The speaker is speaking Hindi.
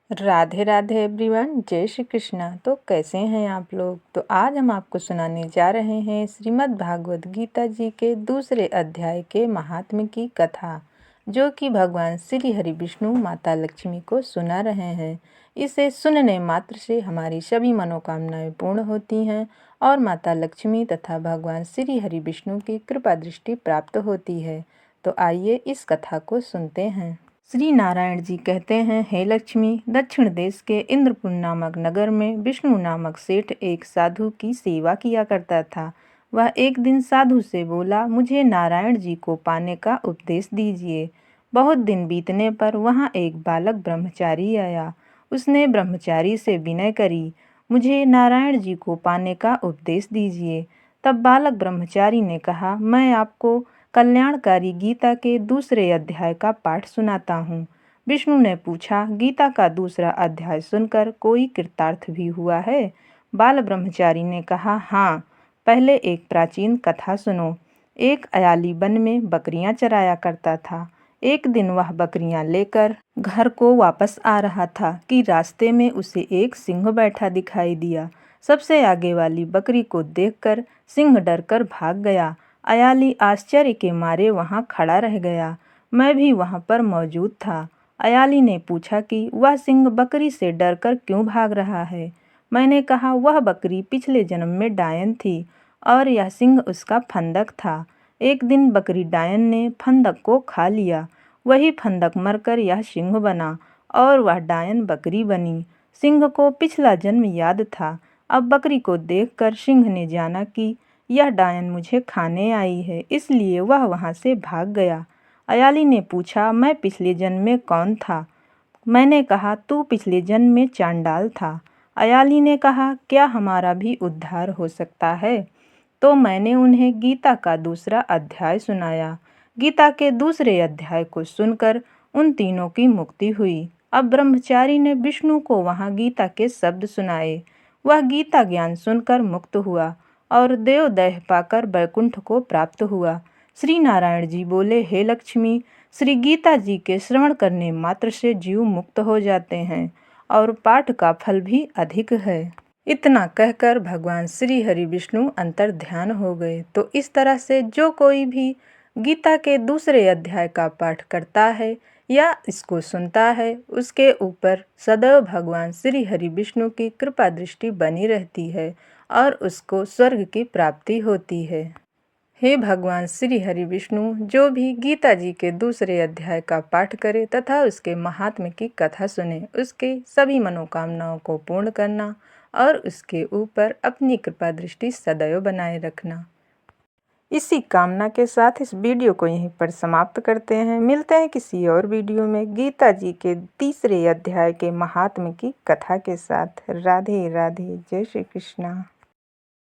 राधे राधे एवरीवन, जय श्री कृष्णा। तो कैसे हैं आप लोग। तो आज हम आपको सुनाने जा रहे हैं श्रीमद् भागवत गीता जी के दूसरे अध्याय के महात्म्य की कथा, जो कि भगवान श्री हरि विष्णु माता लक्ष्मी को सुना रहे हैं। इसे सुनने मात्र से हमारी सभी मनोकामनाएं पूर्ण होती हैं और माता लक्ष्मी तथा भगवान श्री हरि विष्णु की कृपा दृष्टि प्राप्त होती है। तो आइए इस कथा को सुनते हैं। श्री नारायण जी कहते हैं, हे लक्ष्मी, दक्षिण देश के इंद्रपुर नामक नगर में विष्णु नामक सेठ एक साधु की सेवा किया करता था। वह एक दिन साधु से बोला, मुझे नारायण जी को पाने का उपदेश दीजिए। बहुत दिन बीतने पर वहाँ एक बालक ब्रह्मचारी आया। उसने ब्रह्मचारी से विनय करी, मुझे नारायण जी को पाने का उपदेश दीजिए। तब बालक ब्रह्मचारी ने कहा, मैं आपको कल्याणकारी गीता के दूसरे अध्याय का पाठ सुनाता हूँ। विष्णु ने पूछा, गीता का दूसरा अध्याय सुनकर कोई कृतार्थ भी हुआ है? बाल ब्रह्मचारी ने कहा, हाँ, पहले एक प्राचीन कथा सुनो। एक अयाली वन में बकरियां चराया करता था। एक दिन वह बकरियां लेकर घर को वापस आ रहा था कि रास्ते में उसे एक सिंह बैठा दिखाई दिया। सबसे आगे वाली बकरी को देखकर सिंह डरकर भाग गया। अयाली आश्चर्य के मारे वहां खड़ा रह गया। मैं भी वहां पर मौजूद था। अयाली ने पूछा कि वह सिंह बकरी से डरकर क्यों भाग रहा है। मैंने कहा, वह बकरी पिछले जन्म में डायन थी और यह सिंह उसका फंदक था। एक दिन बकरी डायन ने फंदक को खा लिया। वही फंदक मरकर यह सिंह बना और वह डायन बकरी बनी। सिंह को पिछला जन्म याद था। अब बकरी को देखकर सिंह ने जाना कि यह डायन मुझे खाने आई है, इसलिए वह वहां से भाग गया। अयाली ने पूछा, मैं पिछले जन्म में कौन था? मैंने कहा, तू पिछले जन्म में चांडाल था। अयाली ने कहा, क्या हमारा भी उद्धार हो सकता है? तो मैंने उन्हें गीता का दूसरा अध्याय सुनाया। गीता के दूसरे अध्याय को सुनकर उन तीनों की मुक्ति हुई। अब ब्रह्मचारी ने विष्णु को वहां गीता के शब्द सुनाए। वह गीता ज्ञान सुनकर मुक्त हुआ और देवदेह पाकर वैकुंठ को प्राप्त हुआ। श्री नारायण जी बोले, हे लक्ष्मी, श्री गीता जी के श्रवण करने मात्र से जीव मुक्त हो जाते हैं और पाठ का फल भी अधिक है। इतना कहकर भगवान श्री हरि विष्णु अंतर ध्यान हो गए। तो इस तरह से जो कोई भी गीता के दूसरे अध्याय का पाठ करता है या इसको सुनता है, उसके ऊपर सदैव भगवान श्री हरि विष्णु की कृपा दृष्टि बनी रहती है और उसको स्वर्ग की प्राप्ति होती है। हे भगवान श्री हरि विष्णु, जो भी गीता जी के दूसरे अध्याय का पाठ करे तथा उसके महात्म्य की कथा सुने, उसके सभी मनोकामनाओं को पूर्ण करना और उसके ऊपर अपनी कृपा दृष्टि सदैव बनाए रखना। इसी कामना के साथ इस वीडियो को यहीं पर समाप्त करते हैं। मिलते हैं किसी और वीडियो में गीता जी के तीसरे अध्याय के महात्म्य की कथा के साथ। राधे राधे, जय श्री कृष्णा।